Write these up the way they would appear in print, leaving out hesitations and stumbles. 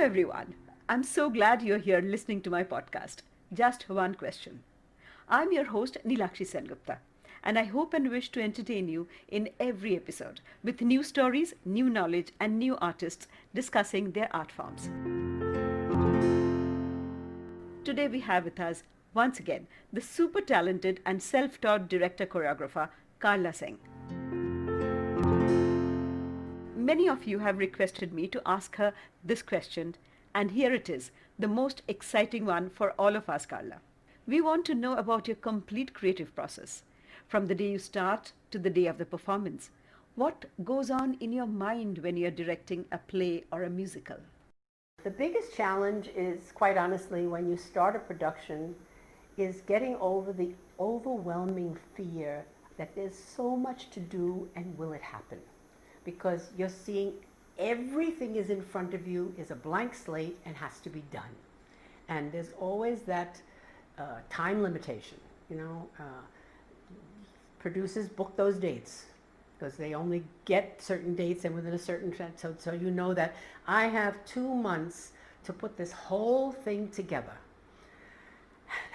everyone. I'm so glad you're here listening to my podcast. Just one question. I'm your host Nilakshi Sengupta, and I hope and wish to entertain you in every episode with new stories, new knowledge, and new artists discussing their art forms. Today we have with us once again the super talented and self-taught director choreographer Karla Singh. Many of you have requested me to ask her this question, and here it is, the most exciting one for all of us, Karla. We want to know about your complete creative process, from the day you start to the day of the performance. What goes on in your mind when you're directing a play or a musical? The biggest challenge is, quite honestly, when you start a production, is getting over the overwhelming fear that there's so much to do and will it happen? Because you're seeing everything is in front of you, is a blank slate and has to be done. And there's always that time limitation, producers book those dates because they only get certain dates and within a certain so you know that I have 2 months to put this whole thing together.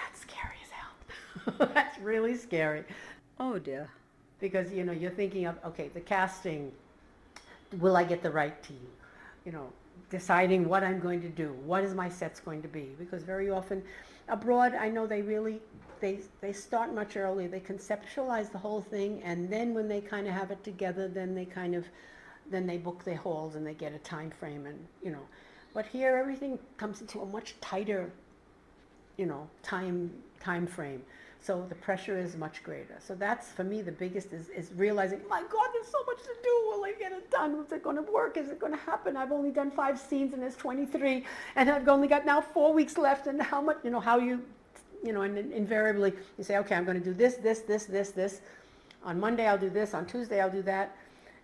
That's scary as hell. That's really scary. Oh dear. Because you're thinking of, okay, the casting, will I get the right team? Deciding what I'm going to do, what is my sets going to be? Because very often abroad, I know they start much earlier. They conceptualize the whole thing, and then when they kind of have it together, then they book their halls and they get a time frame, and But here, everything comes into a much tighter, time frame. So the pressure is much greater. So that's, for me, the biggest is realizing, my God, there's so much to do. Will I get it done? Is it going to work? Is it going to happen? I've only done 5 scenes and there's 23, and I've only got now 4 weeks left. And how much, and invariably you say, okay, I'm going to do this. On Monday I'll do this. On Tuesday I'll do that.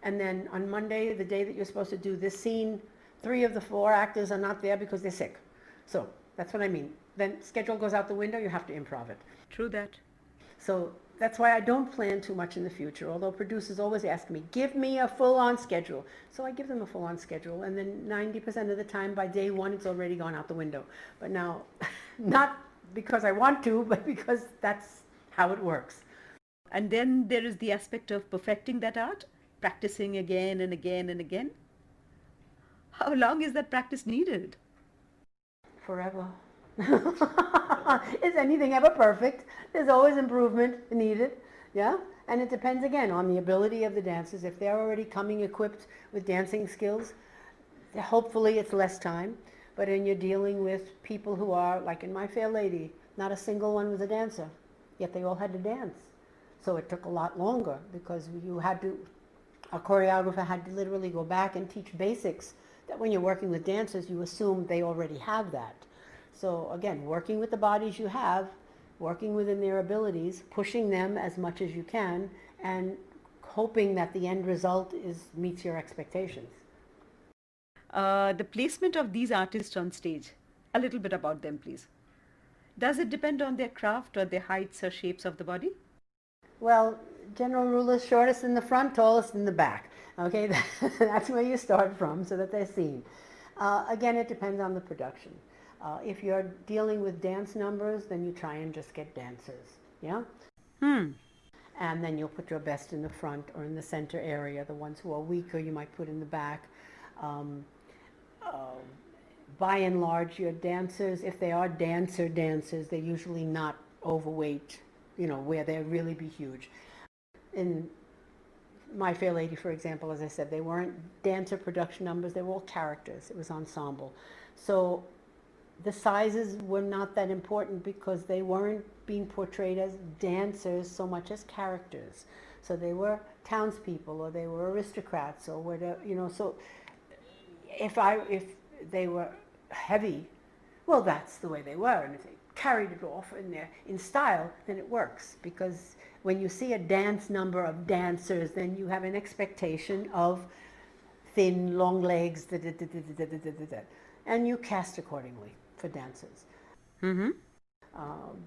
And then on Monday, the day that you're supposed to do this scene, 3 of the 4 actors are not there because they're sick. So that's what I mean. Then schedule goes out the window. You have to improv it. True that. So that's why I don't plan too much in the future, although producers always ask me, give me a full-on schedule. So I give them a full-on schedule, and then 90% of the time, by day 1, it's already gone out the window. But now, not because I want to, but because that's how it works. And then there is the aspect of perfecting that art, practicing again and again and again. How long is that practice needed? Forever. Is anything ever perfect? There's always improvement needed, yeah? And it depends, again, on the ability of the dancers. If they're already coming equipped with dancing skills, hopefully it's less time. But when you're dealing with people who are, like in My Fair Lady, not a single one was a dancer, yet they all had to dance. So it took a lot longer because a choreographer had to literally go back and teach basics that when you're working with dancers, you assume they already have that. So again, working with the bodies you have, working within their abilities, pushing them as much as you can, and hoping that the end result meets your expectations. The placement of these artists on stage, a little bit about them, please. Does it depend on their craft or their heights or shapes of the body? Well, general rule is shortest in the front, tallest in the back. Okay, that's where you start from so that they're seen. Again, it depends on the production. If you're dealing with dance numbers, then you try and just get dancers, yeah? And then you'll put your best in the front or in the center area. The ones who are weaker, you might put in the back. By and large, your dancers, if they are dancers, they're usually not overweight, where they'll really be huge. In My Fair Lady, for example, as I said, they weren't dancer production numbers, they were all characters. It was ensemble. So the sizes were not that important because they weren't being portrayed as dancers so much as characters. So they were townspeople or they were aristocrats or whatever, so if they were heavy, well, that's the way they were. And if they carried it off in style, then it works. Because when you see a dance number of dancers, then you have an expectation of thin, long legs, and you cast accordingly for dancers.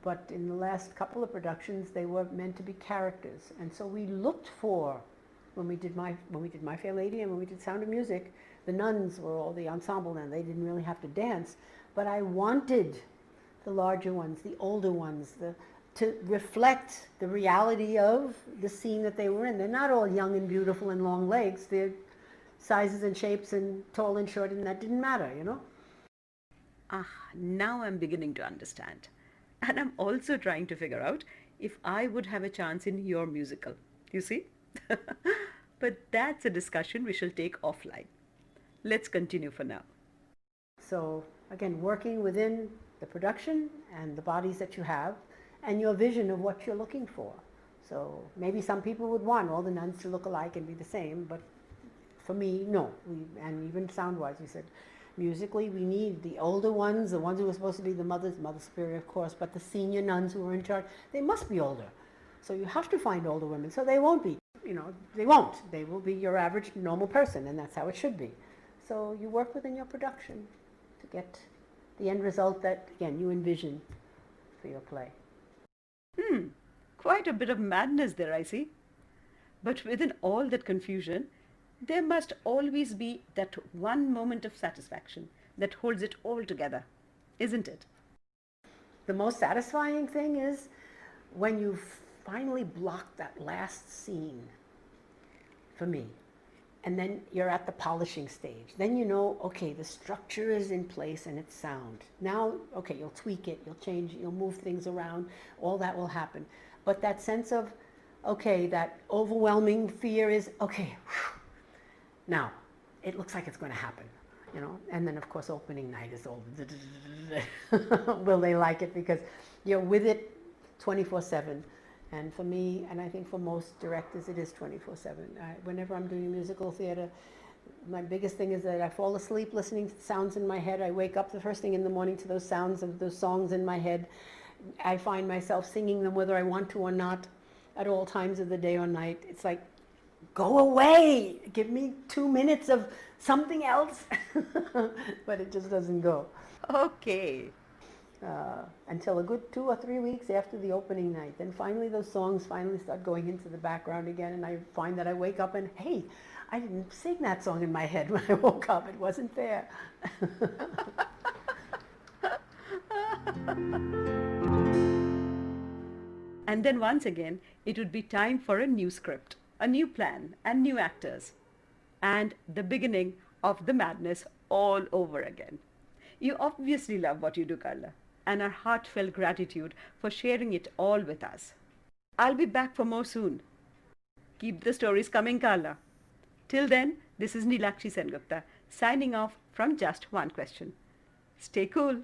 But in the last couple of productions, they were meant to be characters. And so we looked for, when we did My Fair Lady and when we did Sound of Music, the nuns were all the ensemble and they didn't really have to dance. But I wanted the larger ones, the older ones, to reflect the reality of the scene that they were in. They're not all young and beautiful and long legs. They're sizes and shapes and tall and short, and that didn't matter, you know? Ah, now I'm beginning to understand. And I'm also trying to figure out if I would have a chance in your musical. You see? But that's a discussion we shall take offline. Let's continue for now. So again, working within the production and the bodies that you have and your vision of what you're looking for. So maybe some people would want all the nuns to look alike and be the same, but for me, no. And even sound-wise, we said, musically, we need the older ones, the ones who were supposed to be the Mother Superior, of course, but the senior nuns who were in charge, they must be older. So you have to find older women. So they won't be, they won't. They will be your average normal person, and that's how it should be. So you work within your production to get the end result that, again, you envision for your play. Quite a bit of madness there, I see. But within all that confusion, there must always be that one moment of satisfaction that holds it all together, isn't it? The most satisfying thing is when you finally block that last scene, for me, and then you're at the polishing stage. Then you know, okay, the structure is in place and it's sound. Now, okay, you'll tweak it, you'll change it, you'll move things around, all that will happen. But that sense of, okay, that overwhelming fear is, okay, whew, now, it looks like it's going to happen, and then of course opening night is all, will they like it, because you're with it 24/7. And for me, and I think for most directors, it is 24/7. Whenever I'm doing musical theater, my biggest thing is that I fall asleep listening to sounds in my head. I wake up the first thing in the morning to those sounds of those songs in my head. I find myself singing them whether I want to or not at all times of the day or night. It's like, go away, give me 2 minutes of something else. But it just doesn't go. Okay. Until a good 2 or 3 weeks after the opening night. Then finally those songs finally start going into the background again, and I find that I wake up and, hey, I didn't sing that song in my head when I woke up. It wasn't there. And then once again, it would be time for a new script, a new plan, and new actors. And the beginning of the madness all over again. You obviously love what you do, Karla, and our heartfelt gratitude for sharing it all with us. I'll be back for more soon. Keep the stories coming, Karla. Till then, this is Neelakshi Sengupta signing off from Just One Question. Stay cool.